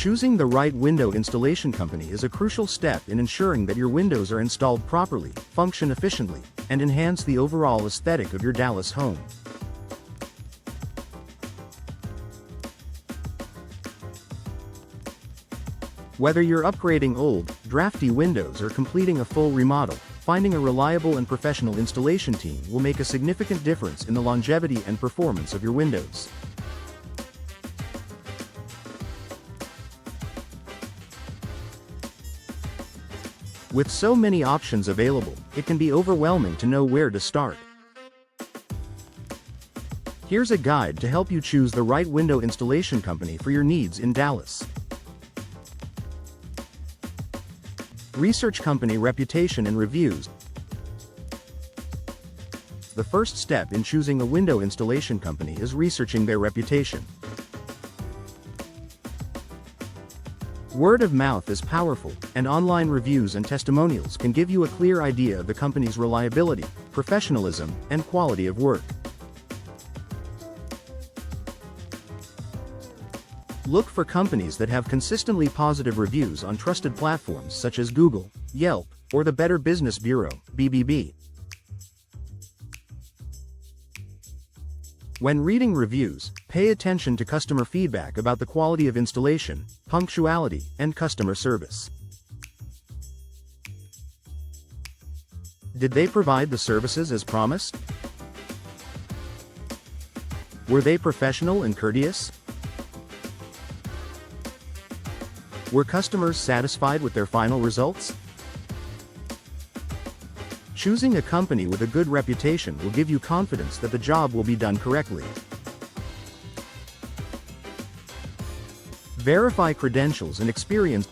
Choosing the right window installation company is a crucial step in ensuring that your windows are installed properly, function efficiently, and enhance the overall aesthetic of your Dallas home. Whether you're upgrading old, drafty windows or completing a full remodel, finding a reliable and professional installation team will make a significant difference in the longevity and performance of your windows. With so many options available, it can be overwhelming to know where to start. Here's a guide to help you choose the right window installation company for your needs in Dallas. Research company reputation and reviews. The first step in choosing a window installation company is researching their reputation. Word of mouth is powerful, and online reviews and testimonials can give you a clear idea of the company's reliability, professionalism, and quality of work. Look for companies that have consistently positive reviews on trusted platforms such as Google, Yelp, or the Better Business Bureau, BBB. When reading reviews, pay attention to customer feedback about the quality of installation, punctuality, and customer service. Did they provide the services as promised? Were they professional and courteous? Were customers satisfied with their final results? Choosing a company with a good reputation will give you confidence that the job will be done correctly. Verify credentials and experience.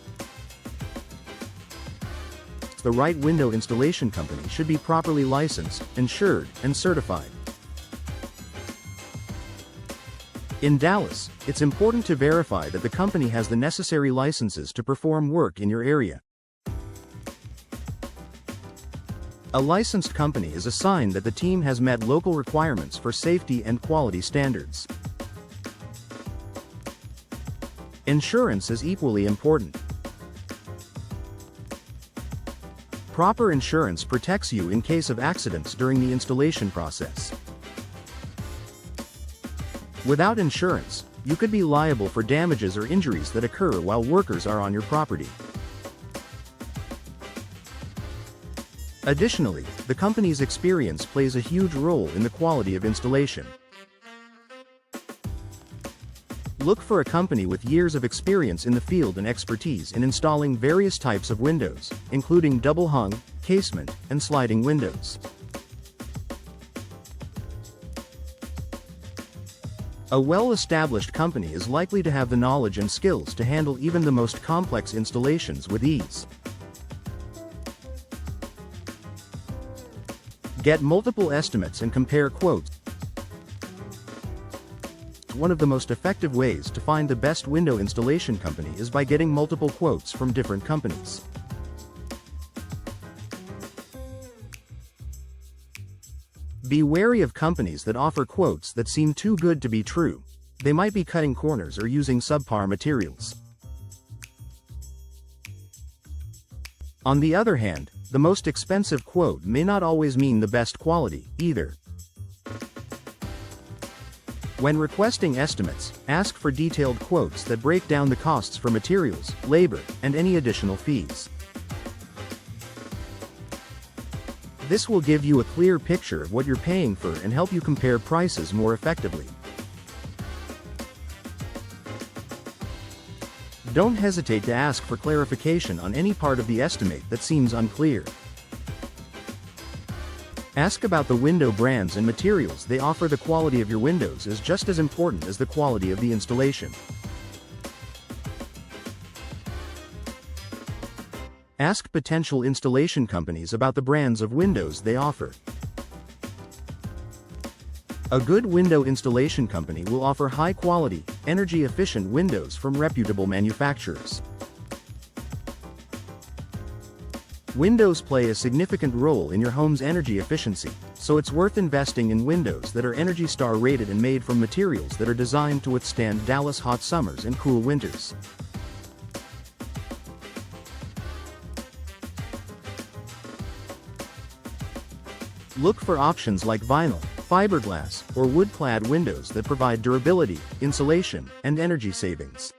The right window installation company should be properly licensed, insured, and certified. In Dallas, it's important to verify that the company has the necessary licenses to perform work in your area. A licensed company is a sign that the team has met local requirements for safety and quality standards. Insurance is equally important. Proper insurance protects you in case of accidents during the installation process. Without insurance, you could be liable for damages or injuries that occur while workers are on your property. Additionally, the company's experience plays a huge role in the quality of installation. Look for a company with years of experience in the field and expertise in installing various types of windows, including double-hung, casement, and sliding windows. A well-established company is likely to have the knowledge and skills to handle even the most complex installations with ease. Get multiple estimates and compare quotes. One of the most effective ways to find the best window installation company is by getting multiple quotes from different companies. Be wary of companies that offer quotes that seem too good to be true. They might be cutting corners or using subpar materials. On the other hand, the most expensive quote may not always mean the best quality, either. When requesting estimates, ask for detailed quotes that break down the costs for materials, labor, and any additional fees. This will give you a clear picture of what you're paying for and help you compare prices more effectively. Don't hesitate to ask for clarification on any part of the estimate that seems unclear. Ask about the window brands and materials they offer. The quality of your windows is just as important as the quality of the installation. Ask potential installation companies about the brands of windows they offer. A good window installation company will offer high-quality, energy-efficient windows from reputable manufacturers. Windows play a significant role in your home's energy efficiency, so it's worth investing in windows that are ENERGY STAR rated and made from materials that are designed to withstand Dallas hot summers and cool winters. Look for options like vinyl, fiberglass, or wood-clad windows that provide durability, insulation, and energy savings.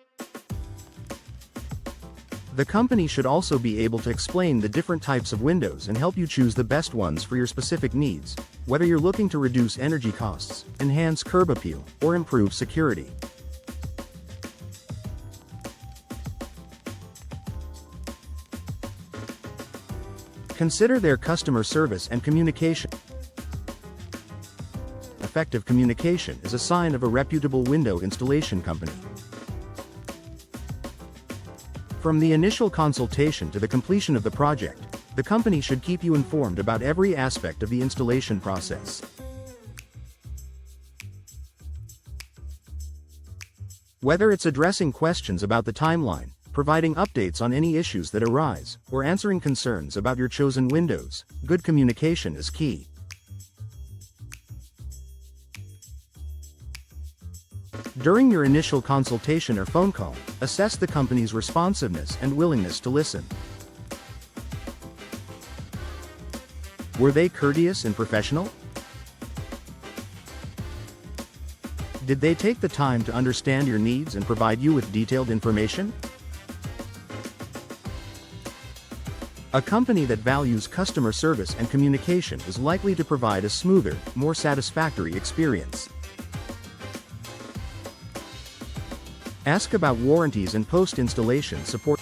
The company should also be able to explain the different types of windows and help you choose the best ones for your specific needs, whether you're looking to reduce energy costs, enhance curb appeal, or improve security. Consider their customer service and communication. Effective communication is a sign of a reputable window installation company. From the initial consultation to the completion of the project, the company should keep you informed about every aspect of the installation process. Whether it's addressing questions about the timeline, providing updates on any issues that arise, or answering concerns about your chosen windows, good communication is key. During your initial consultation or phone call, assess the company's responsiveness and willingness to listen. Were they courteous and professional? Did they take the time to understand your needs and provide you with detailed information? A company that values customer service and communication is likely to provide a smoother, more satisfactory experience. Ask about warranties and post-installation support.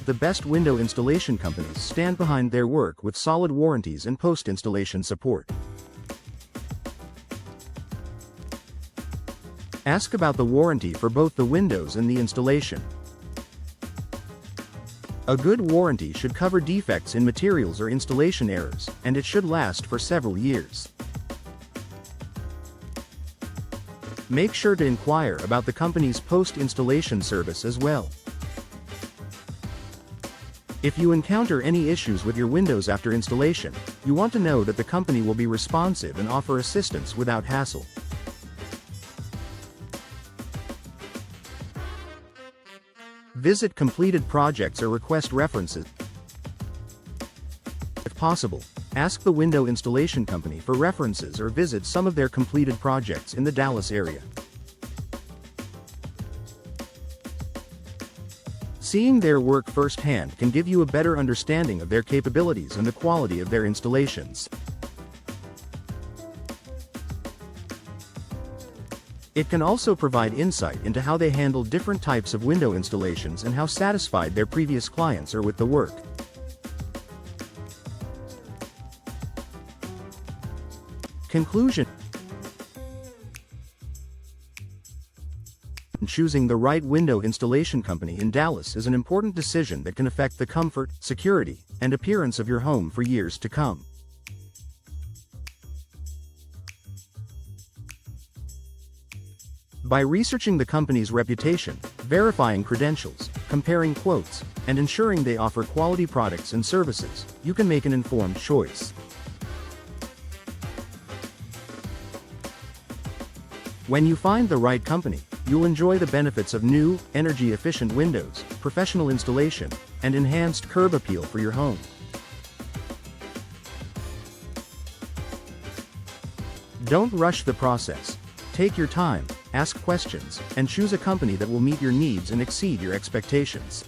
The best window installation companies stand behind their work with solid warranties and post-installation support. Ask about the warranty for both the windows and the installation. A good warranty should cover defects in materials or installation errors, and it should last for several years. Make sure to inquire about the company's post-installation service as well. If you encounter any issues with your windows after installation, you want to know that the company will be responsive and offer assistance without hassle. Visit completed projects or request references. If possible, ask the window installation company for references or visit some of their completed projects in the Dallas area. Seeing their work firsthand can give you a better understanding of their capabilities and the quality of their installations. It can also provide insight into how they handle different types of window installations and how satisfied their previous clients are with the work. Conclusion: choosing the right window installation company in Dallas is an important decision that can affect the comfort, security, and appearance of your home for years to come. By researching the company's reputation, verifying credentials, comparing quotes, and ensuring they offer quality products and services, you can make an informed choice. When you find the right company, you'll enjoy the benefits of new, energy-efficient windows, professional installation, and enhanced curb appeal for your home. Don't rush the process. Take your time, ask questions, and choose a company that will meet your needs and exceed your expectations.